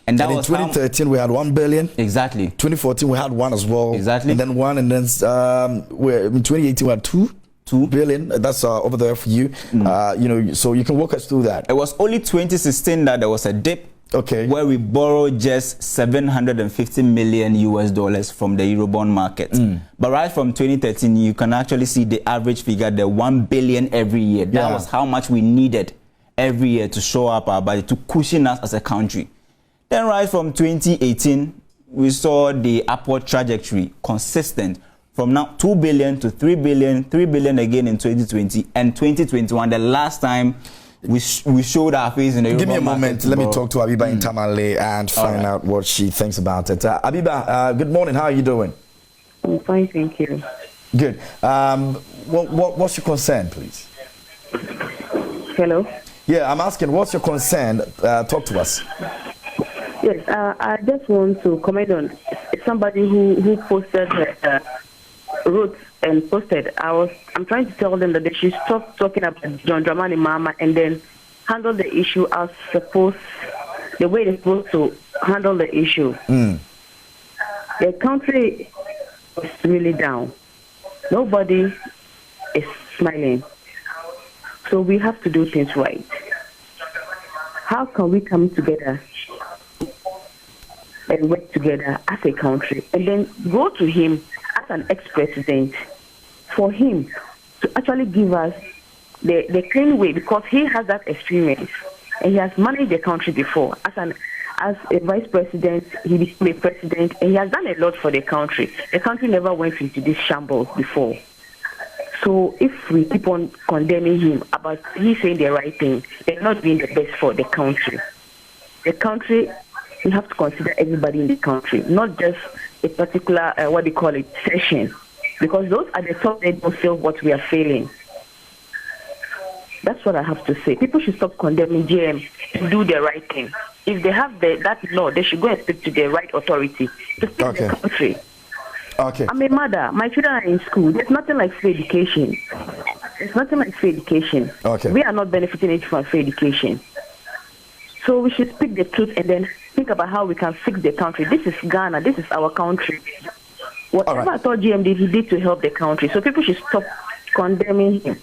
And that in was 2013 we had 1 billion. Exactly. 2014 we had one as well. Exactly. And then one, and then in 2018 we had 2 billion. That's over there for you. So you can walk us through that. It was only 2016 that there was a dip. Okay. Where we borrowed just $750 million from the Eurobond market. But right from 2013, you can actually see the average figure, the 1 billion every year. That was how much we needed every year to show up our budget, to cushion us as a country. Then right from 2018, we saw the upward trajectory consistent from now 2 billion to 3 billion, 3 billion again in 2020, and 2021, the last time we showed our face in the Eurobond. Give me a moment. market. Let me talk to Abiba in Tamale and find out what she thinks about it. Abiba, good morning. How are you doing? I'm fine, thank you. Good. What's your concern, please? Hello? Yeah, I'm asking, what's your concern? Talk to us. Yes, I just want to comment on somebody who posted, wrote and posted. I'm trying to tell them that they should stop talking about John Dramani Mahama and then handle the issue as the way they're supposed to handle the issue. The country is really down. Nobody is smiling. So we have to do things right. How can we come together and work together as a country and then go to him as an ex-president for him to actually give us the clean way, because he has that experience and he has managed the country before. As a vice president, he became a president, and he has done a lot for the country. The country never went into this shambles before. So if we keep on condemning him about he saying the right thing, they're not doing the best for the country. The country, we have to consider everybody in the country, not just a particular, session, because those are the top that don't feel what we are feeling. That's what I have to say. People should stop condemning GM and do the right thing. If they have that law, they should go and speak to the right authority to fix the country. Okay. I'm a mother. My children are in school. There's nothing like free education. There's nothing like free education. Okay. We are not benefiting from free education. So we should speak the truth and then think about how we can fix the country. This is Ghana. This is our country. Whatever I thought GM did, he did to help the country. So people should stop condemning him.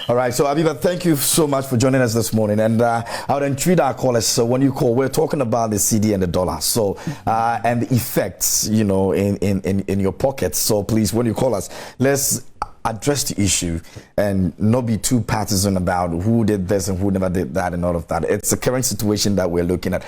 All right, so Abiba, thank you so much for joining us this morning. And I would entreat our callers. So when you call, we're talking about the Cedi and the dollar. So and the effects, in your pockets. So please, when you call us, let's address the issue and not be too partisan about who did this and who never did that and all of that. It's a current situation that we're looking at.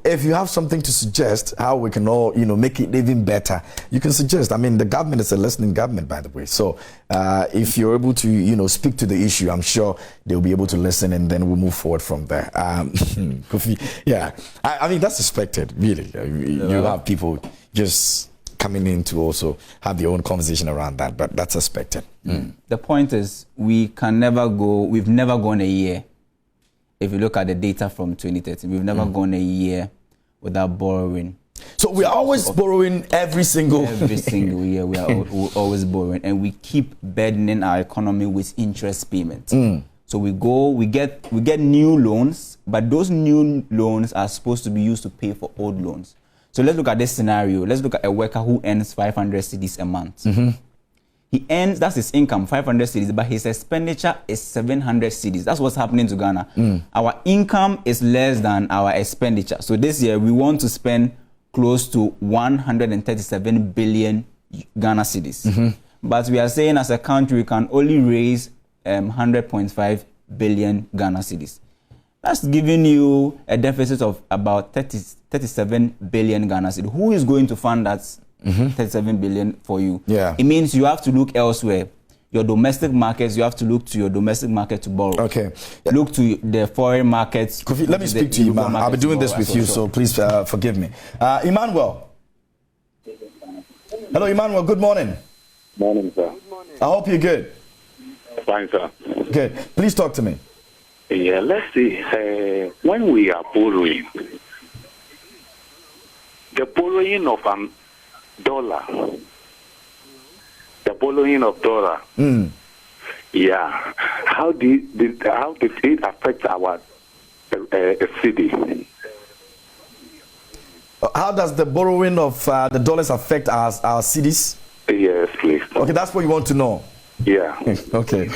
If you have something to suggest how we can all, make it even better, you can suggest. I mean, the government is a listening government, by the way. So if you're able to, speak to the issue, I'm sure they'll be able to listen, and then we'll move forward from there. Kofi, yeah, I mean, that's expected, really. You have people just coming in to also have their own conversation around that, but that's expected. The point is, we've never gone a year. If you look at the data from 2013, we've never gone a year without borrowing. So we are always borrowing every single year. We're always borrowing, and we keep burdening our economy with interest payments. So we get new loans, but those new loans are supposed to be used to pay for old loans. So let's look at this scenario. Let's look at a worker who earns 500 cedis a month. He earns, that's his income, 500 cedis, but his expenditure is 700 cedis. That's what's happening to Ghana. Our income is less than our expenditure. So this year we want to spend close to 137 billion Ghana cedis. But we are saying as a country we can only raise 100.5 billion Ghana cedis. That's giving you a deficit of about 37 billion Ghana cedis. Who is going to fund that 37 billion for you? Yeah. It means you have to look elsewhere. Your domestic markets, you have to look to your domestic market to borrow. Okay. Look to the foreign markets. Kofi, let me speak to you, man. I'll be doing this with you, so please forgive me. Emmanuel. Hello, Emmanuel. Good morning. Morning, sir. I hope you're good. Fine, sir. Good. Please talk to me. Yeah, let's see. When we are borrowing, the borrowing of dollar, yeah. How did it affect our city? How does the borrowing of the dollars affect our cities? Yes, please. Okay, that's what you want to know. Yeah. Okay.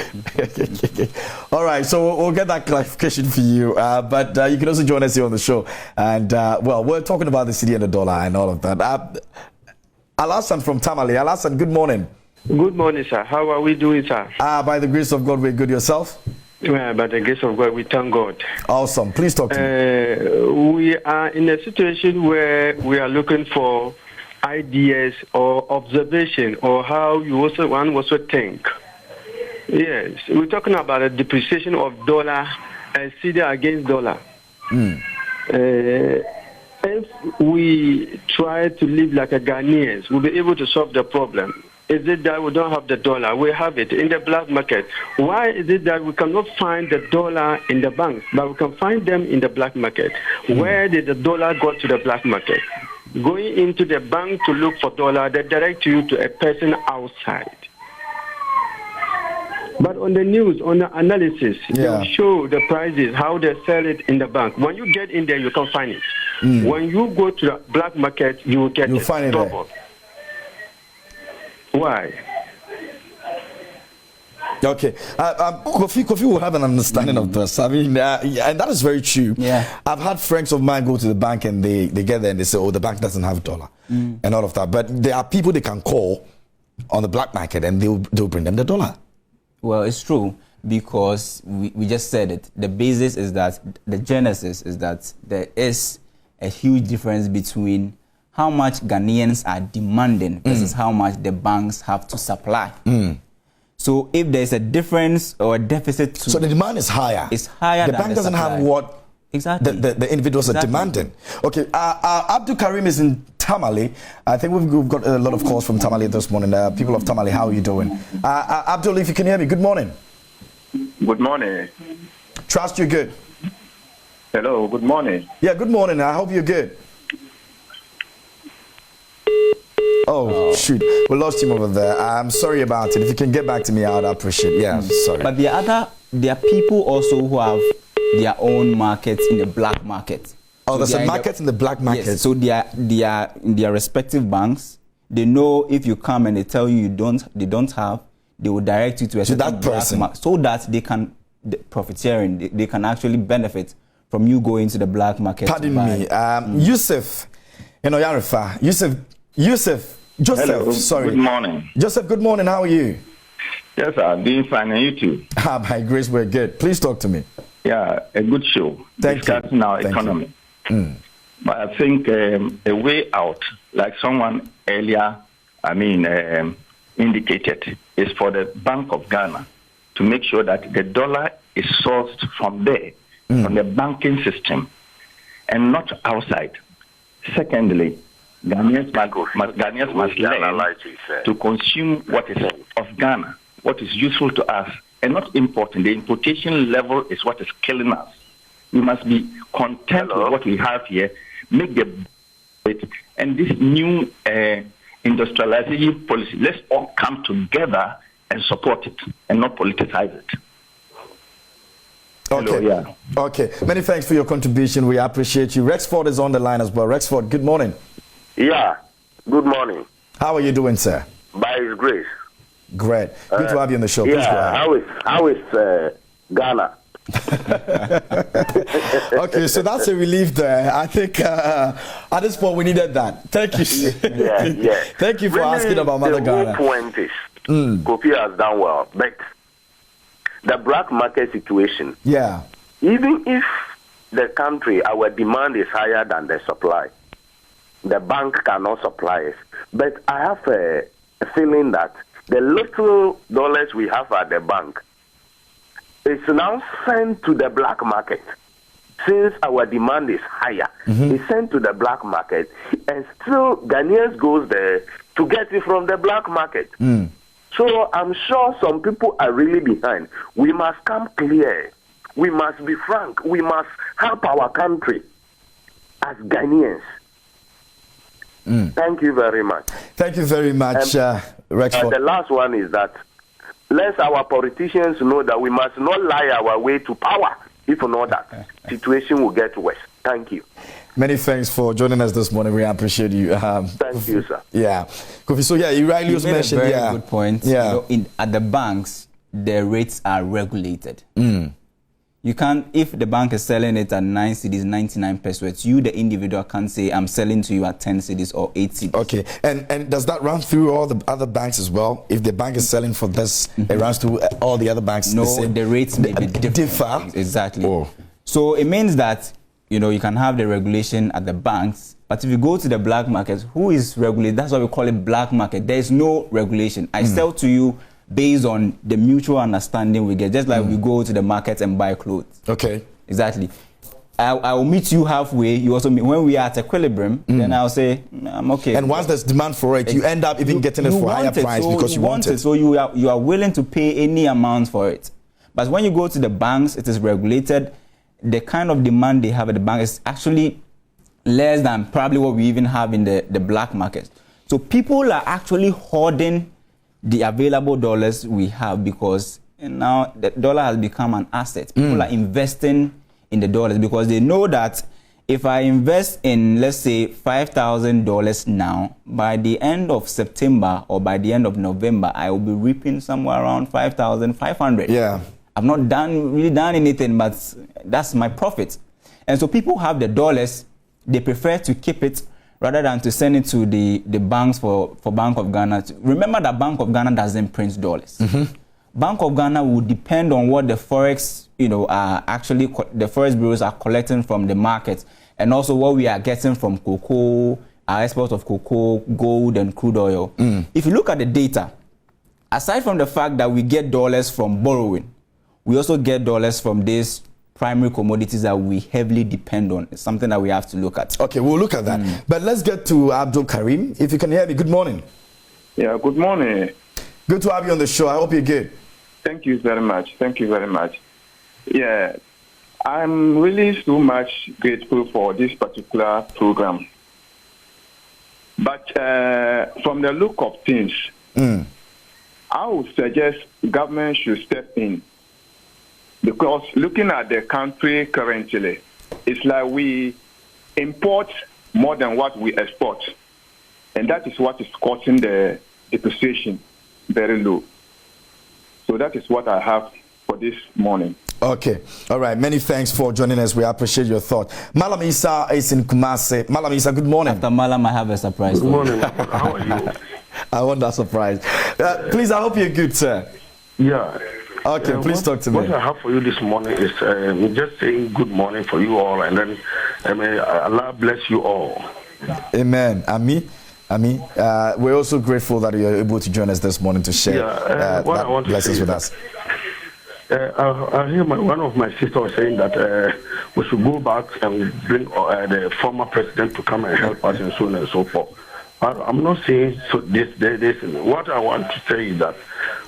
All right, so we'll get that clarification for you. But you can also join us here on the show. And, well, we're talking about the cedi and the dollar and all of that. Alasan from Tamale. Alasan, good morning. Good morning, sir. How are we doing, sir? By the grace of God, we're good. Yourself? By the grace of God, we thank God. Awesome. Please talk to me. We are in a situation where we are looking for ideas or observation or how one also think. Yes, we're talking about a depreciation of dollar and cedi against dollar. If we try to live like a Ghanaians, we'll be able to solve the problem. Is it that we don't have the dollar? We have it in the black market. Why is it that we cannot find the dollar in the banks, but we can find them in the black market? Where did the dollar go to the black market? Going into the bank to look for dollar, they direct you to a person outside. But on the news, on the analysis, they show the prices, how they sell it in the bank. When you get in there, you can find it. When you go to the black market, you will get it find it double. Why? Okay. Kofi will have an understanding of this. I mean, and that is very true. Yeah. I've had friends of mine go to the bank and they get there and they say, oh, the bank doesn't have dollar and all of that. But there are people they can call on the black market and they'll bring them the dollar. Well, it's true because we just said it. The basis is that, the genesis is that there is a huge difference between how much Ghanaians are demanding versus how much the banks have to supply. So if there's a difference or a deficit, so the demand is higher. It's higher. The than bank doesn't supply. have what the individuals are demanding. Okay, Abdul Karim is in Tamale. I think we've got a lot of calls from Tamale this morning. People of Tamale, how are you doing? Abdul, if you can hear me, good morning. Good morning. Trust you're good. Hello, good morning. Yeah, good morning. I hope you're good. Oh, shoot. We lost him over there. I'm sorry about it. If you can get back to me, I would appreciate it. Yeah, I'm sorry. But there are people also who have their own markets in the black market. Oh, there's a market in the black market. Yes, so they are in their respective banks. They know if you come and they tell you they don't have, they will direct you to a certain person so that they can profiteering. They can actually benefit from you going to the black market. Pardon me, Yusuf, Yarifa. Joseph, hello. Sorry. Good morning. Joseph, good morning. How are you? Yes, sir. Doing fine, and you too? By grace, we're good. Please talk to me. Yeah, a good show. Thank you. Discussing our economy. But I think a way out, like someone earlier, indicated, is for the Bank of Ghana to make sure that the dollar is sourced from there, from the banking system, and not outside. Secondly, Ghanaians must learn to consume what is of Ghana, what is useful to us, and not importing. The importation level is what is killing us. We must be content with what we have here, make the and this new industrialization policy, let's all come together and support it and not politicize it. Okay. Hello, yeah. Okay. Many thanks for your contribution. We appreciate you. Rexford is on the line as well. Rexford, good morning. Yeah, good morning. How are you doing, sir? By His grace. Great. Good to have you on the show. Please go ahead. How is Ghana? Okay, so that's a relief there. I think at this point we needed that. Thank you. Yeah. Thank you for Really, asking about Mother Ghana. The whole point is Kofi has done well, but the black market situation. Yeah. Even if the country, our demand is higher than the supply, the bank cannot supply it. But I have a feeling that the little dollars we have at the bank is now sent to the black market. Since our demand is higher, it's sent to the black market, and still Ghanaians goes there to get it from the black market. So I'm sure some people are really behind. We must come clear. We must be frank. We must help our country as Ghanaians. Thank you very much. Thank you very much, Rexford. The last one is that let our politicians know that we must not lie our way to power. If not, that situation will get worse. Thank you. Many thanks for joining us this morning. We appreciate you. Thank you, sir. Yeah. Kofi, so yeah, you rightly mentioned. A very good point. Yeah. You know, at the banks, the rates are regulated. You can't, if the bank is selling it at 9 cedis, 99 pesos, you, the individual, can't say, I'm selling to you at 10 cedis or 8 cedis. Okay. And does that run through all the other banks as well? If the bank is selling for this, it runs through all the other banks? No, the rates may be different. Differ? Exactly. Oh. So it means that, you know, you can have the regulation at the banks, but if you go to the black market, who is regulated? That's why we call it black market. There is no regulation. I sell to you based on the mutual understanding we get, just like we go to the market and buy clothes. Okay. Exactly. I will meet you halfway. You also meet, when we are at equilibrium, then I'll say, I'm okay. And once there's demand for it, you end up even getting it for a higher price because you want it. So you are willing to pay any amount for it. But when you go to the banks, it is regulated. The kind of demand they have at the bank is actually less than probably what we even have in the black market. So people are actually hoarding the available dollars we have because now the dollar has become an asset. People are investing in the dollars because they know that if I invest in, let's say, $5,000 now, by the end of September or by the end of November, I will be reaping somewhere around 5,500. Yeah. I've not really done anything, but that's my profit. And so people have the dollars, they prefer to keep it rather than to send it to the banks for Bank of Ghana. Remember that Bank of Ghana doesn't print dollars. Bank of Ghana will depend on what the forex, are actually, the forex bureaus are collecting from the market, and also what we are getting from cocoa, our export of cocoa, gold, and crude oil. If you look at the data, aside from the fact that we get dollars from borrowing, we also get dollars from these primary commodities that we heavily depend on. It's something that we have to look at. Okay, we'll look at that. But let's get to Abdul Karim. If you can hear me, good morning. Yeah, good morning. Good to have you on the show. I hope you're good. Thank you very much. Thank you very much. Yeah, I'm really so much grateful for this particular program. But from the look of things, I would suggest government should step in. Because looking at the country currently, it's like we import more than what we export. And that is what is causing the depreciation very low. So that is what I have for this morning. Okay. All right. Many thanks for joining us. We appreciate your thought. Malam Isa is in Kumasi. Malam Isa, good morning. After Malam, I have a surprise. Good morning. How are you? I want that surprise. Please, I hope you're good, sir. Yeah. Okay, please talk to me. What I have for you this morning is just saying good morning for you all, and then Allah bless you all. Amen. Ami. We're also grateful that you're able to join us this morning to share that blessings with us. I hear one of my sisters was saying that we should go back and bring the former president to come and help us and so on and so forth. I'm not saying so this. What I want to say is that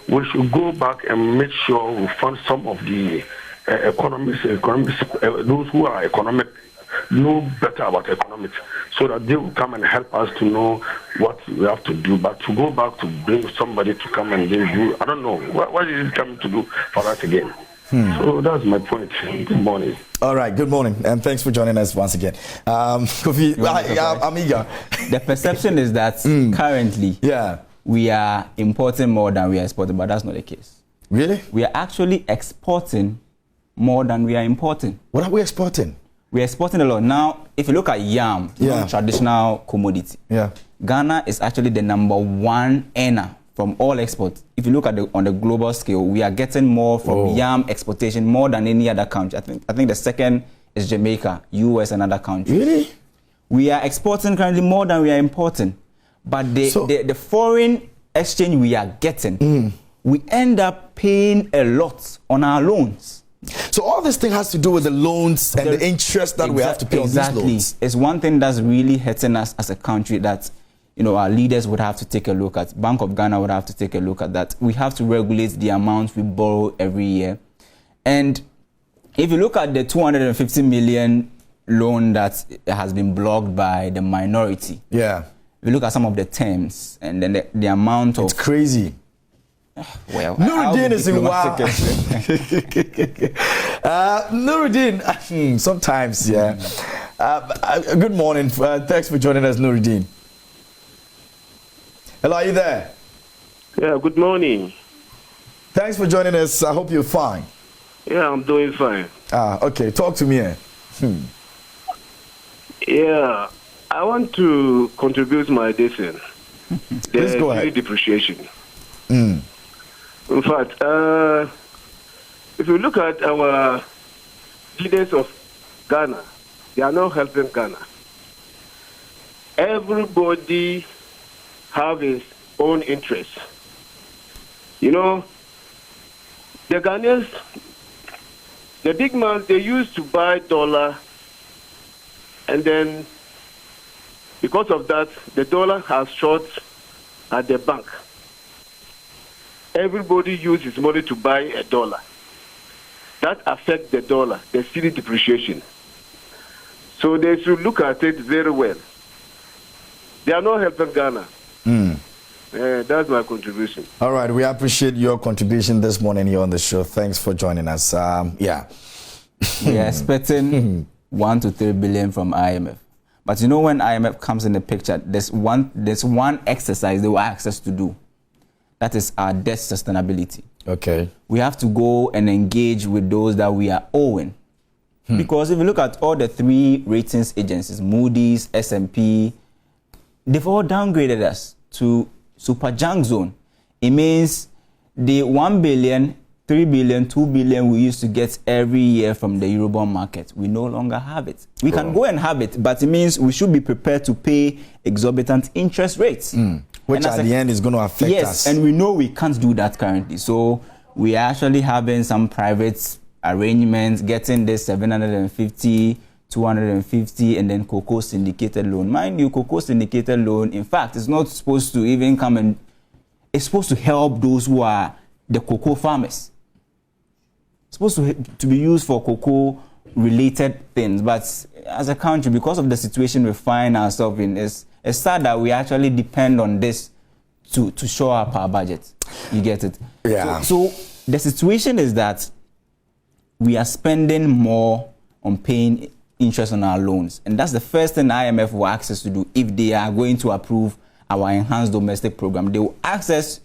we should go back and make sure we fund some of the economists, those who are economic, know better about economics, so that they will come and help us to know what we have to do. But to go back to bring somebody to come and do, I don't know. What is it coming to do for us again? So that's my point. Good morning. All right, good morning, and thanks for joining us once again. Kofi, I'm eager. The perception is that currently we are importing more than we are exporting, but that's not the case. Really? We are actually exporting more than we are importing. What are we exporting? We are exporting a lot. Now, if you look at yam, traditional commodity, Ghana is actually the #1 earner from all exports. If you look at on the global scale, we are getting more from yam exportation more than any other country. I think the second is Jamaica, US, and other countries. Really? We are exporting currently more than we are importing. But the foreign exchange we are getting, we end up paying a lot on our loans. So all this thing has to do with the loans and the interest that we have to pay on these loans. It's one thing that's really hurting us as a country that our leaders would have to take a look at. Bank of Ghana would have to take a look at that. We have to regulate the amount we borrow every year. And if you look at the 250 million loan that has been blocked by the minority, if you look at some of the terms and then the amount of... It's crazy. Well, Nuruddin is in wow. Nuruddin, sometimes, good morning. Thanks for joining us, Nuruddin. Hello, are you there? Yeah, good morning. Thanks for joining us. I hope you're fine. Yeah, I'm doing fine. Okay. Talk to me. Yeah, I want to contribute my decision. Please go ahead. Depreciation. In fact, if you look at our leaders of Ghana, they are not helping Ghana. Everybody have his own interests. The Ghanaians, the big man, they used to buy dollar, and then because of that, the dollar has short at the bank. Everybody uses money to buy a dollar. That affects the dollar, the cedi depreciation. So they should look at it very well. They are not helping Ghana. That's my contribution. All right, we appreciate your contribution this morning here on the show. Thanks for joining us. We are expecting 1 to 3 billion from IMF. But when IMF comes in the picture, there's one exercise they will ask us to do. That is our debt sustainability. Okay. We have to go and engage with those that we are owing. Because if you look at all the 3 ratings agencies, Moody's, S&P, they've all downgraded us to super junk zone. It means the 1 billion, 3 billion, 2 billion we used to get every year from the Eurobond market, we no longer have it. We can go and have it, but it means we should be prepared to pay exorbitant interest rates. Which at the end is going to affect us. Yes, and we know we can't do that currently. So we are actually having some private arrangements, getting this 750, 250, and then cocoa syndicated loan. Mind you, cocoa syndicated loan, in fact, it's not supposed to even come and... It's supposed to help those who are the cocoa farmers. It's supposed to be used for cocoa-related things. But as a country, because of the situation we find ourselves in, it's sad that we actually depend on this to shore up our budget. You get it? Yeah. So the situation is that we are spending more on paying interest on our loans. And that's the first thing IMF will ask us to do if they are going to approve our enhanced domestic program. They will ask us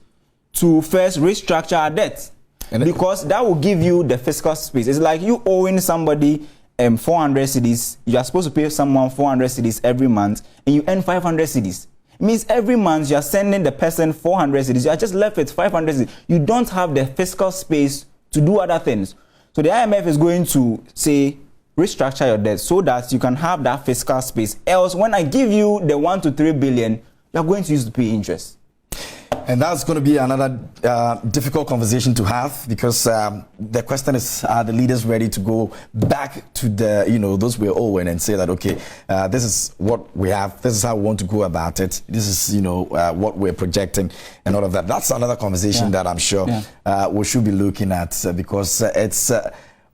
to first restructure our debt. Because that will give you the fiscal space. It's like you owing somebody 400 cedis, you are supposed to pay someone 400 cedis every month, and you earn 500 cedis. It means every month you are sending the person 400 cedis. You are just left with 500 cedis. You don't have the fiscal space to do other things. So the IMF is going to say, restructure your debt so that you can have that fiscal space. Else, when I give you the 1 to 3 billion, you are going to use to pay interest. And that's going to be another difficult conversation to have, because the question is, are the leaders ready to go back to the, those we're owing and say that, okay, this is what we have, this is how we want to go about it, this is, what we're projecting and all of that. That's another conversation that I'm sure we should be looking at, because it's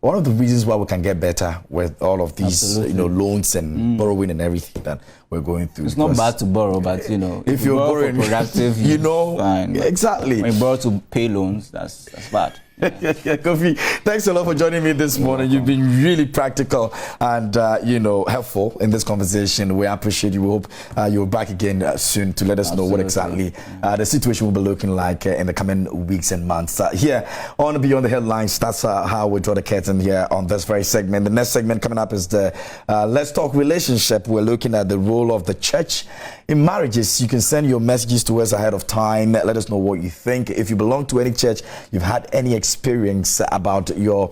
one of the reasons why we can get better with all of these, loans and borrowing and everything that we're going through. It's not bad to borrow, but you know, if you're borrow borrowing, for productive, you know, fine. exactly. When you borrow to pay loans, that's bad. Kofi, thanks a lot for joining me this morning. You've been really practical and helpful in this conversation. We appreciate you. We hope you're back again soon to let us know what exactly the situation will be looking like in the coming weeks and months. Here on Beyond the Headlines, that's how we draw the curtain here on this very segment. The next segment coming up is the Let's Talk Relationship. We're looking at the role of the church in marriages. You can send your messages to us ahead of time. Let us know what you think. If you belong to any church, you've had any experience about your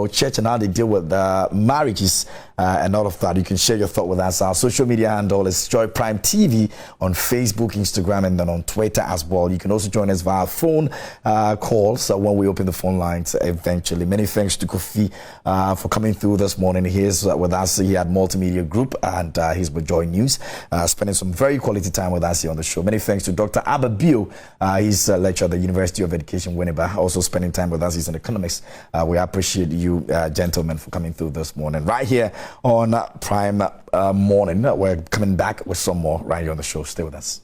church and how they deal with marriages and all of that, you can share your thought with us. Our social media handle is Joy Prime TV on Facebook, Instagram, and then on Twitter as well. You can also join us via phone calls when we open the phone lines eventually. Many thanks to Kofi for coming through this morning. He's with us here at Multimedia Group, and he's with Joy News, spending some very quality time with us here on the show. Many thanks to Dr. Abba Bio. He's a lecturer at the University of Education, Winneba, also spending time with us. He's an economist. We appreciate you gentlemen for coming through this morning right here on Prime Morning. We're coming back with some more right here on the show. Stay with us.